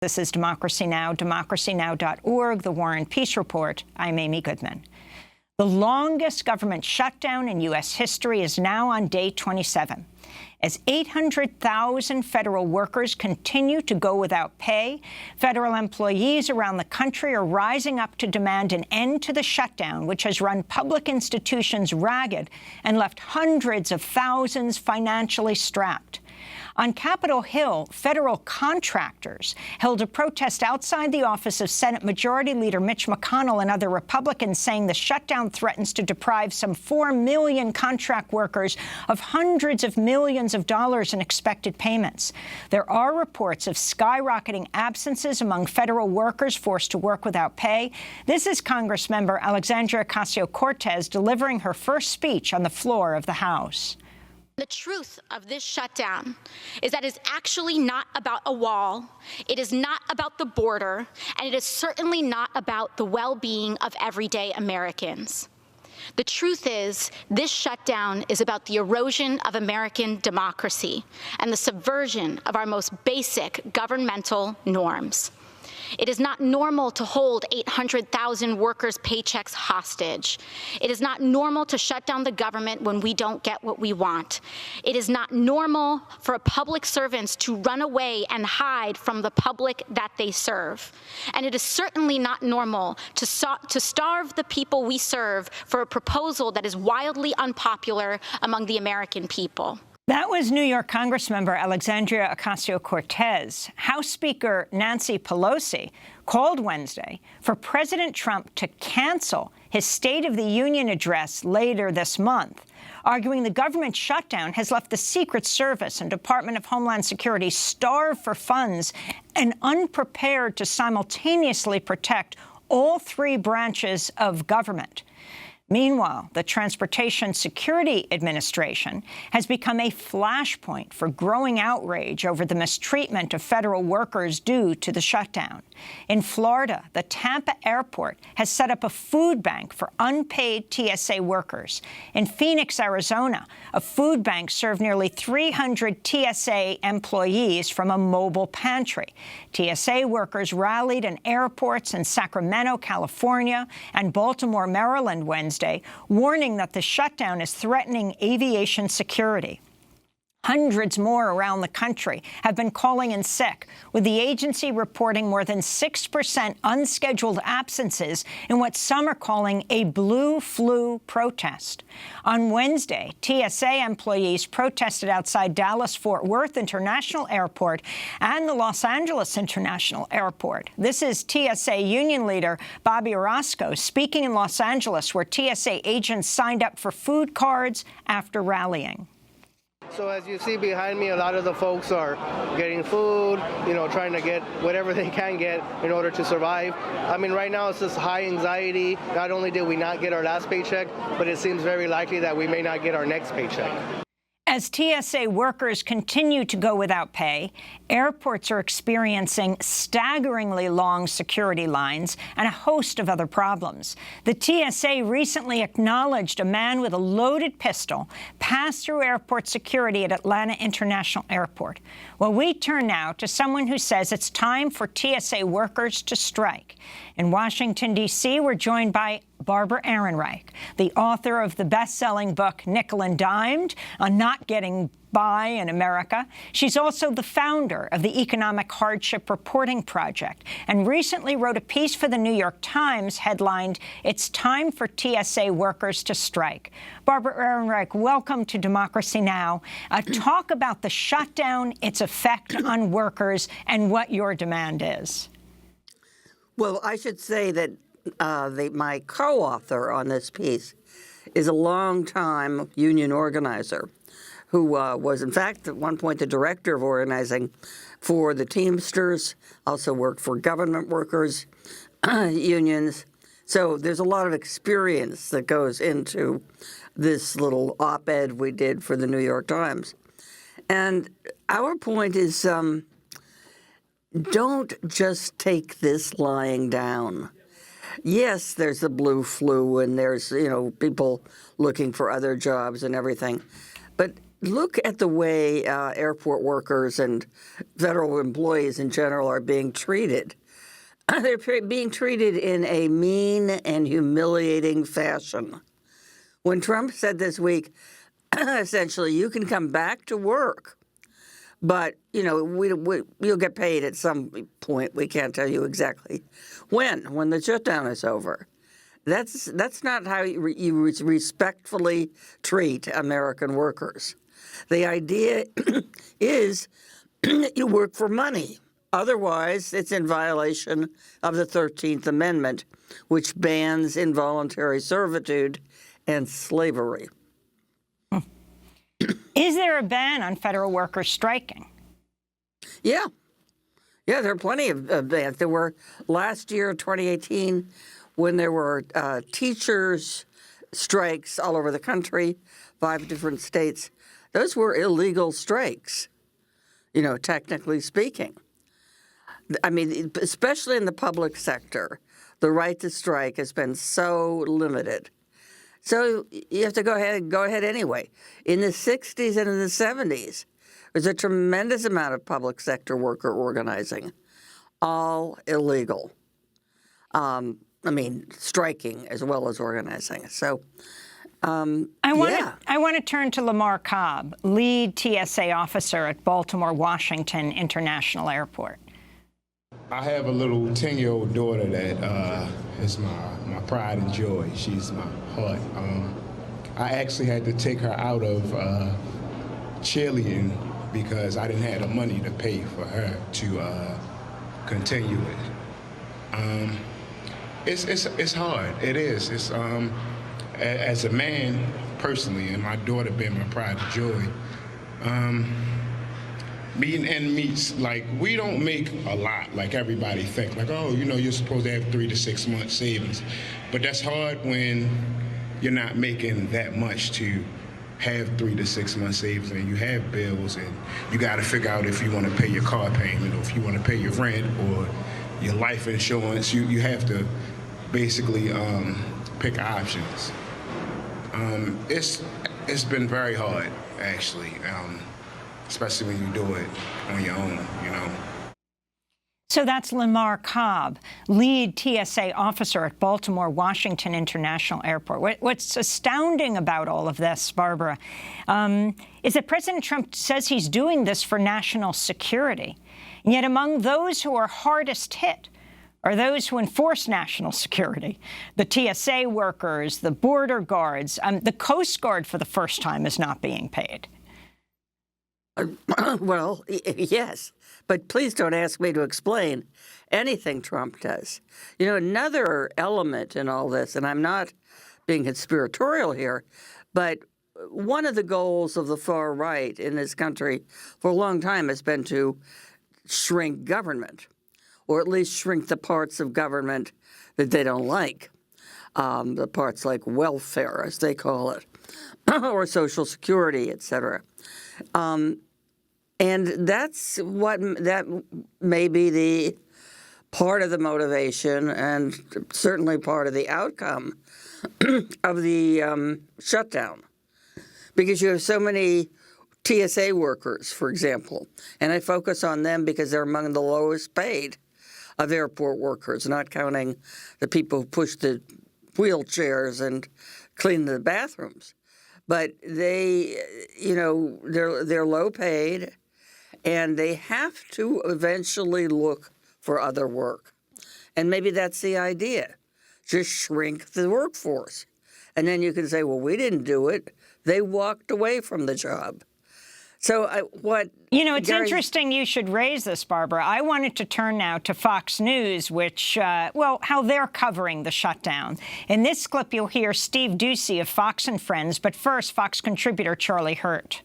This is Democracy Now!, democracynow.org, The War and Peace Report. I'm Amy Goodman. The longest government shutdown in U.S. history is now on day 27. As 800,000 federal workers continue to go without pay, federal employees around the country are rising up to demand an end to the shutdown, which has run public institutions ragged and left hundreds of thousands financially strapped. On Capitol Hill, federal contractors held a protest outside the office of Senate Majority Leader Mitch McConnell and other Republicans, saying the shutdown threatens to deprive some 4 million contract workers of hundreds of millions of dollars in expected payments. There are reports of skyrocketing absences among federal workers forced to work without pay. This is Congressmember Alexandria Ocasio-Cortez delivering her first speech on the floor of the House. The truth of this shutdown is that it's actually not about a wall, it is not about the border, and it is certainly not about the well-being of everyday Americans. The truth is, this shutdown is about the erosion of American democracy and the subversion of our most basic governmental norms. It is not normal to hold 800,000 workers' paychecks hostage. It is not normal to shut down the government when we don't get what we want. It is not normal for public servants to run away and hide from the public that they serve. And it is certainly not normal to starve the people we serve for a proposal that is wildly unpopular among the American people. That was New York Congressmember Alexandria Ocasio-Cortez. House Speaker Nancy Pelosi called Wednesday for President Trump to cancel his State of the Union address later this month, arguing the government shutdown has left the Secret Service and Department of Homeland Security starved for funds and unprepared to simultaneously protect all three branches of government. Meanwhile, the Transportation Security Administration has become a flashpoint for growing outrage over the mistreatment of federal workers due to the shutdown. In Florida, the Tampa airport has set up a food bank for unpaid TSA workers. In Phoenix, Arizona, a food bank served nearly 300 TSA employees from a mobile pantry. TSA workers rallied in airports in Sacramento, California, and Baltimore, Maryland Wednesday, warning that the shutdown is threatening aviation security. Hundreds more around the country have been calling in sick, with the agency reporting more than 6% unscheduled absences in what some are calling a blue flu protest. On Wednesday, TSA employees protested outside Dallas-Fort Worth International Airport and the Los Angeles International Airport. This is TSA union leader Bobby Orozco speaking in Los Angeles, where TSA agents signed up for food cards after rallying. So as you see behind me, a lot of the folks are getting food, trying to get whatever they can get in order to survive. I mean, right now it's just high anxiety. Not only did we not get our last paycheck, but it seems very likely that we may not get our next paycheck. As TSA workers continue to go without pay, airports are experiencing staggeringly long security lines and a host of other problems. The TSA recently acknowledged a man with a loaded pistol passed through airport security at Atlanta International Airport. Well, we turn now to someone who says it's time for TSA workers to strike. In Washington, D.C., we're joined by Barbara Ehrenreich, the author of the best-selling book Nickel and Dimed on Not Getting By in America. She's also the founder of the Economic Hardship Reporting Project and recently wrote a piece for the New York Times headlined, "It's Time for TSA Workers to Strike." Barbara Ehrenreich, welcome to Democracy Now! Talk about the shutdown, its effect on workers, and what your demand is. Well, I should say that my co-author on this piece is a longtime union organizer who was, in fact, at one point the director of organizing for the Teamsters, also worked for government workers unions. So there's a lot of experience that goes into this little op-ed we did for the New York Times. And our point is, don't just take this lying down. Yes, there's the blue flu and there's, people looking for other jobs and everything. But look at the way airport workers and federal employees in general are being treated. They're being treated in a mean and humiliating fashion. When Trump said this week, essentially, you can come back to work, but, you know, you'll get paid at some point. We can't tell you exactly when the shutdown is over. That's not how you respectfully treat American workers. The idea is you work for money. Otherwise, it's in violation of the 13th Amendment, which bans involuntary servitude and slavery. Is there a ban on federal workers striking? Yeah. Yeah, there are plenty of bans. There were last year, 2018, when there were teachers' strikes all over the country, 5 different states. Those were illegal strikes, you know, technically speaking. I mean, especially in the public sector, the right to strike has been so limited. So you have to go ahead anyway. In the 60s and in the 70s, there's a tremendous amount of public sector worker organizing, all illegal. I mean, striking as well as organizing. So, I want to turn to Lamar Cobb, lead TSA officer at Baltimore Washington International Airport. I have a little 10-year-old daughter that is my pride and joy. She's my heart. I actually had to take her out of cheerleading because I didn't have the money to pay for her to continue it. It's hard. It is. It's as a man personally, and my daughter being my pride and joy. Meeting end meets, like, we don't make a lot like everybody think. Like, oh, you know, you're supposed to have 3 to 6 months savings. But that's hard when you're not making that much to have 3 to 6 months savings, and you have bills, and you got to figure out if you want to pay your car payment, or if you want to pay your rent, or your life insurance. You have to basically pick options. It's been very hard, actually. Especially when you do it on your own, you know. So that's Lamar Cobb, lead TSA officer at Baltimore Washington International Airport. What's astounding about all of this, Barbara, is that President Trump says he's doing this for national security. And yet among those who are hardest hit are those who enforce national security. The TSA workers, the border guards, the Coast Guard for the first time is not being paid. Well, yes, but please don't ask me to explain anything Trump does. You know, another element in all this, and I'm not being conspiratorial here, but one of the goals of the far right in this country for a long time has been to shrink government, or at least shrink the parts of government that they don't like, the parts like welfare, as they call it, or Social Security, et cetera. And that may be the part of the motivation and certainly part of the outcome of the shutdown. Because you have so many TSA workers, for example, and I focus on them because they're among the lowest paid of airport workers, not counting the people who push the wheelchairs and clean the bathrooms. But they, you know, they're low paid, and they have to eventually look for other work. And maybe that's the idea. Just shrink the workforce. And then you can say, well, we didn't do it. They walked away from the job. So You know, it's interesting you should raise this, Barbara. I wanted to turn now to Fox News, which, how they're covering the shutdown. In this clip, you'll hear Steve Doocy of Fox and Friends, but first, Fox contributor Charlie Hurt.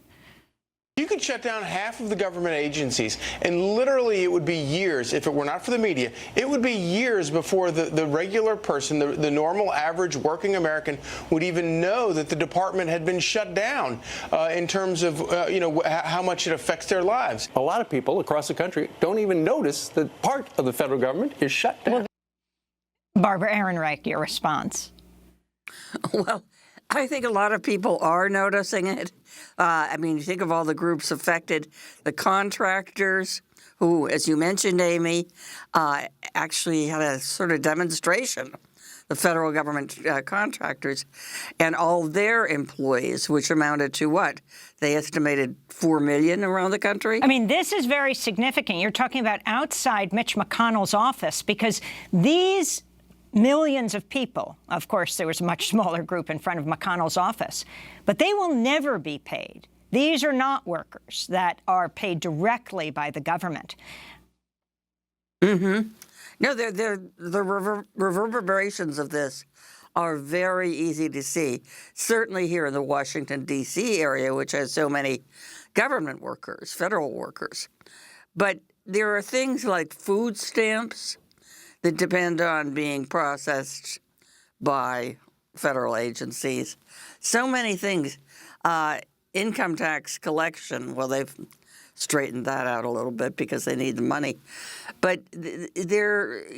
You could shut down half of the government agencies, and literally it would be years, if it were not for the media, it would be years before the regular person, the normal, average, working American would even know that the department had been shut down in terms of, how much it affects their lives. A lot of people across the country don't even notice that part of the federal government is shut down. Barbara Ehrenreich, your response. Well, I think a lot of people are noticing it. I mean, you think of all the groups affected, the contractors who, as you mentioned, Amy, actually had a sort of demonstration, the federal government contractors, and all their employees, which amounted to what? They estimated 4 million around the country. I mean, this is very significant. You're talking about outside Mitch McConnell's office, because these millions of people, of course, there was a much smaller group in front of McConnell's office, but they will never be paid. These are not workers that are paid directly by the government. Mm-hmm. No, the reverberations of this are very easy to see, certainly here in the Washington, D.C. area, which has so many government workers, federal workers. But there are things like food stamps that depend on being processed by federal agencies. So many things. Income tax collection, well, they've straightened that out a little bit because they need the money. But there's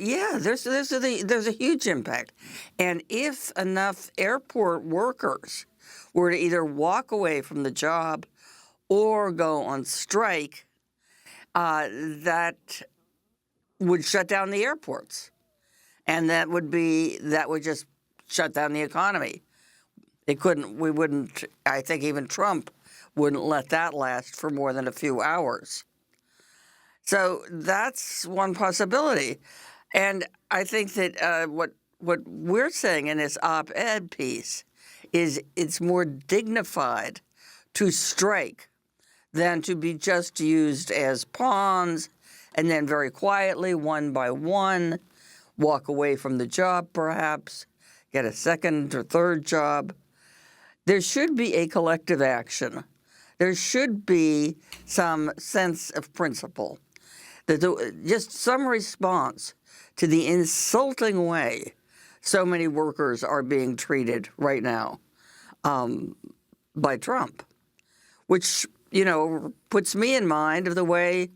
a huge impact. And if enough airport workers were to either walk away from the job or go on strike, that would shut down the airports, and that would just shut down the economy. We wouldn't, I think even Trump wouldn't let that last for more than a few hours. So that's one possibility. And I think that what we're saying in this op-ed piece is it's more dignified to strike than to be just used as pawns and then very quietly, one by one, walk away from the job perhaps, get a second or third job. There should be a collective action. There should be some sense of principle, just some response to the insulting way so many workers are being treated right now by Trump, which, puts me in mind of the way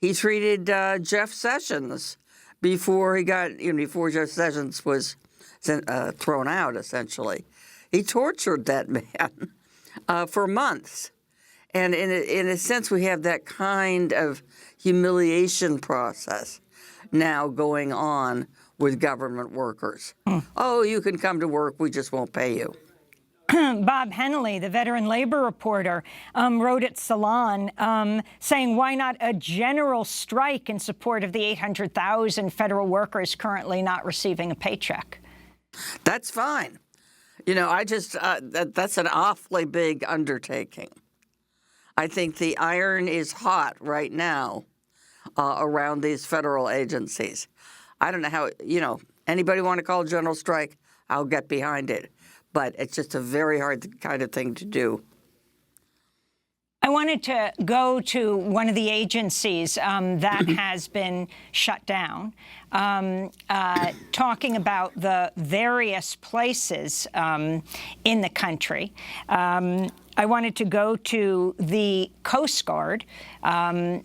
he treated Jeff Sessions before before Jeff Sessions was thrown out, essentially. He tortured that man for months. And in a sense, we have that kind of humiliation process now going on with government workers. Oh, you can come to work, we just won't pay you. Bob Hennelly, the veteran labor reporter, wrote at Salon saying, why not a general strike in support of the 800,000 federal workers currently not receiving a paycheck? That's fine. That's an awfully big undertaking. I think the iron is hot right now around these federal agencies. I don't know how, anybody want to call a general strike, I'll get behind it. But it's just a very hard kind of thing to do. I wanted to go to one of the agencies that has been shut down, talking about the various places in the country. I wanted to go to the Coast Guard.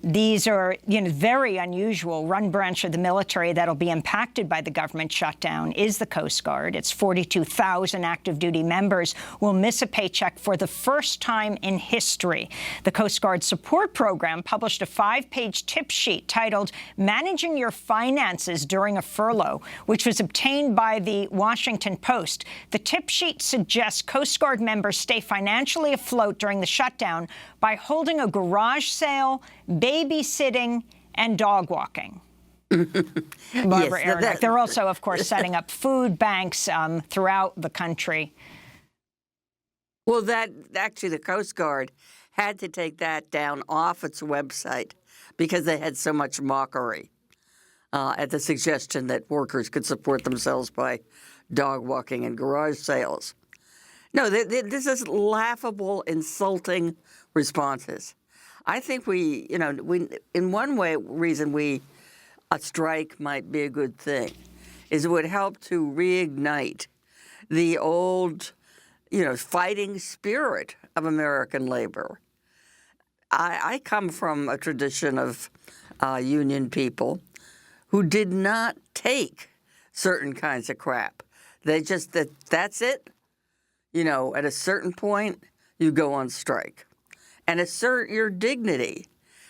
These are, very unusual. One branch of the military that'll be impacted by the government shutdown is the Coast Guard. Its 42,000 active duty members will miss a paycheck for the first time in history. The Coast Guard Support Program published a 5-page tip sheet titled Managing Your Finances During a Furlough, which was obtained by the Washington Post. The tip sheet suggests Coast Guard members stay financially afloat during the shutdown by holding a garage sale, babysitting, and dog walking. Barbara Ehrenreich. They're also, of course, setting up food banks throughout the country. Well, actually, the Coast Guard had to take that down off its website because they had so much mockery at the suggestion that workers could support themselves by dog walking and garage sales. No, this is laughable, insulting responses. I think in one way, a strike might be a good thing, is it would help to reignite the old, fighting spirit of American labor. I come from a tradition of union people who did not take certain kinds of crap. They just, that's it. You know, at a certain point, you go on strike and assert your dignity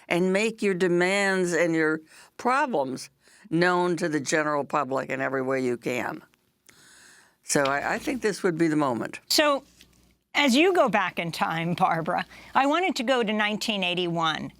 and make your demands and your problems known to the general public in every way you can. So I think this would be the moment. So as you go back in time, Barbara, I wanted to go to 1981,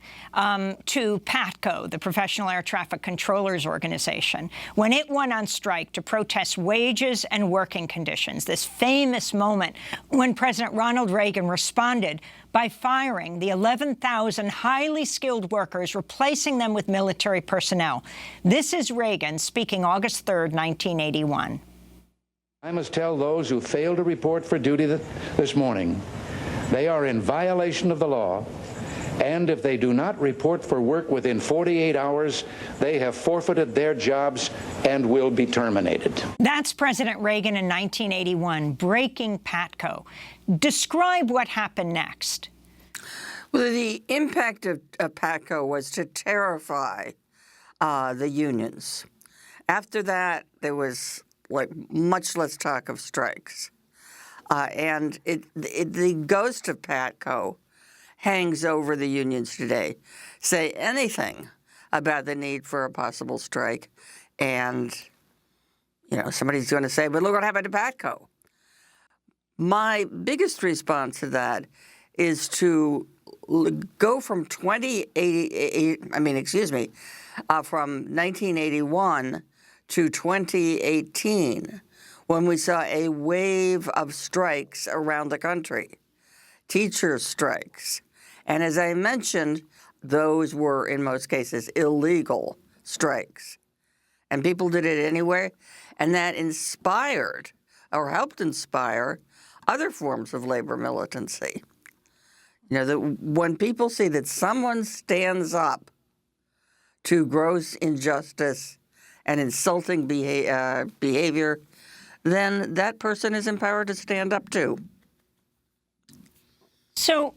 to PATCO, the Professional Air Traffic Controllers Organization, when it went on strike to protest wages and working conditions, this famous moment when President Ronald Reagan responded by firing the 11,000 highly skilled workers, replacing them with military personnel. This is Reagan speaking August 3rd, 1981. I must tell those who failed to report for duty this morning, they are in violation of the law, and if they do not report for work within 48 hours, they have forfeited their jobs and will be terminated. That's President Reagan in 1981, breaking PATCO. Describe what happened next. Well, the impact of PATCO was to terrify the unions. After that, there was much less talk of strikes. And the ghost of PATCO hangs over the unions today. Say anything about the need for a possible strike, and, you know, somebody's going to say, but look what happened to PATCO. My biggest response to that is to go from from 1981 to 2018, when we saw a wave of strikes around the country, teacher strikes. And as I mentioned, those were, in most cases, illegal strikes. And people did it anyway, and that inspired or helped inspire other forms of labor militancy. You know, that when people see that someone stands up to gross injustice and insulting behavior, then that person is empowered to stand up too. So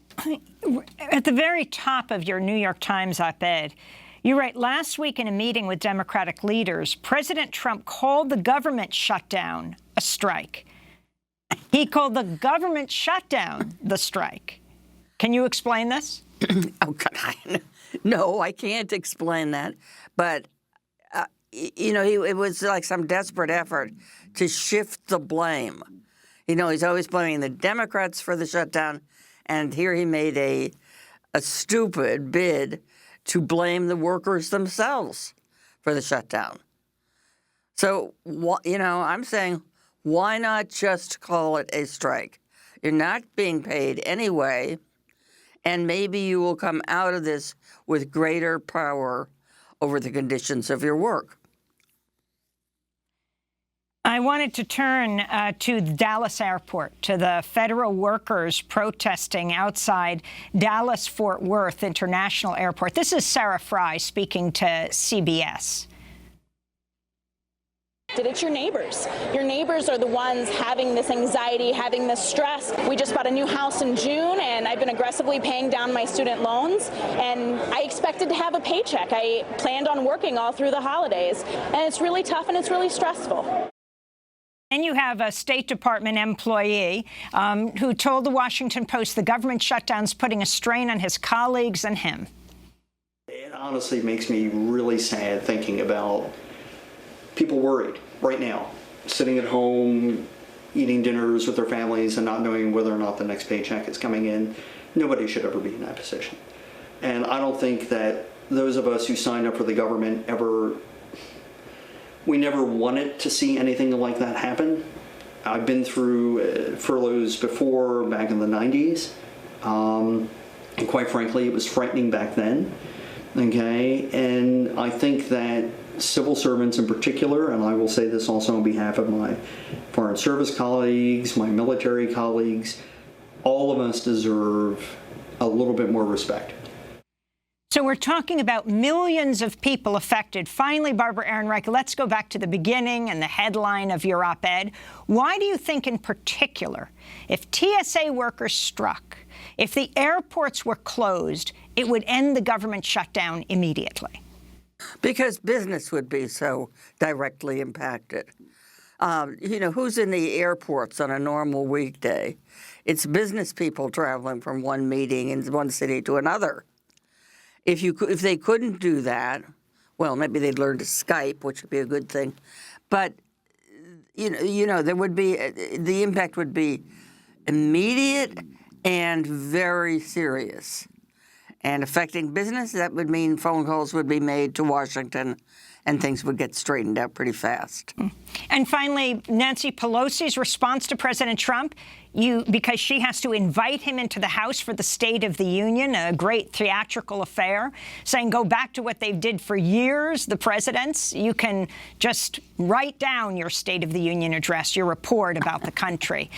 at the very top of your New York Times op-ed, you write, last week in a meeting with Democratic leaders, President Trump called the government shutdown a strike. He called the government shutdown the strike. Can you explain this? Oh, God. No, I can't explain that. But you know, it was like some desperate effort to shift the blame. You know, he's always blaming the Democrats for the shutdown, and here he made a stupid bid to blame the workers themselves for the shutdown. So, you know, I'm saying, why not just call it a strike? You're not being paid anyway, and maybe you will come out of this with greater power over the conditions of your work. I wanted to turn to the Dallas airport, to the federal workers protesting outside Dallas-Fort Worth International Airport. This is Sarah Fry speaking to CBS. It's your neighbors. Your neighbors are the ones having this anxiety, having this stress. We just bought a new house in June, and I've been aggressively paying down my student loans, and I expected to have a paycheck. I planned on working all through the holidays, and it's really tough and it's really stressful. And you have a State Department employee who told the Washington Post the government shutdown's putting a strain on his colleagues and him. It honestly makes me really sad thinking about people worried right now, sitting at home, eating dinners with their families and not knowing whether or not the next paycheck is coming in. Nobody should ever be in that position. And I don't think that those of us who signed up for the government we never wanted to see anything like that happen. I've been through furloughs before, back in the 90s. And quite frankly, it was frightening back then. Okay, and I think that civil servants in particular, and I will say this also on behalf of my foreign service colleagues, my military colleagues, all of us deserve a little bit more respect. So we're talking about millions of people affected. Finally, Barbara Ehrenreich, let's go back to the beginning and the headline of your op-ed. Why do you think in particular, if TSA workers struck, if the airports were closed, it would end the government shutdown immediately? Because business would be so directly impacted. Who's in the airports on a normal weekday? It's business people traveling from one meeting in one city to another. If they couldn't do that, well, maybe they'd learn to Skype, which would be a good thing. But there would be the impact would be immediate and very serious, and affecting business. That would mean phone calls would be made to Washington, and things would get straightened out pretty fast. And finally, Nancy Pelosi's response to President Trump, because she has to invite him into the House for the State of the Union, a great theatrical affair, saying go back to what they did for years, the presidents. You can just write down your State of the Union address, your report about the country,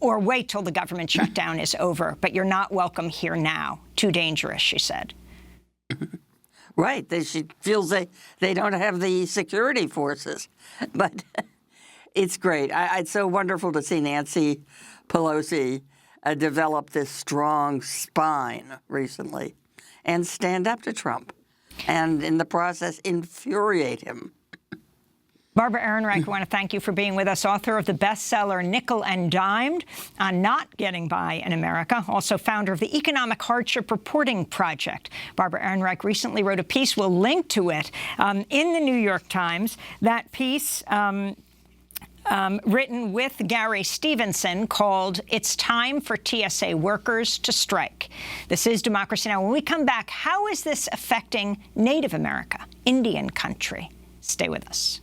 or wait till the government shutdown is over. But you're not welcome here now. Too dangerous, she said. Right. She feels they don't have the security forces. But it's great. It's so wonderful to see Nancy Pelosi develop this strong spine recently and stand up to Trump and, in the process, infuriate him. Barbara Ehrenreich, I want to thank you for being with us, author of the bestseller Nickel and Dimed on Not Getting By in America, also founder of the Economic Hardship Reporting Project. Barbara Ehrenreich recently wrote a piece, we'll link to it, in the New York Times. That piece written with Gary Stevenson called It's Time for TSA Workers to Strike. This is Democracy Now! When we come back, how is this affecting Native America, Indian country? Stay with us.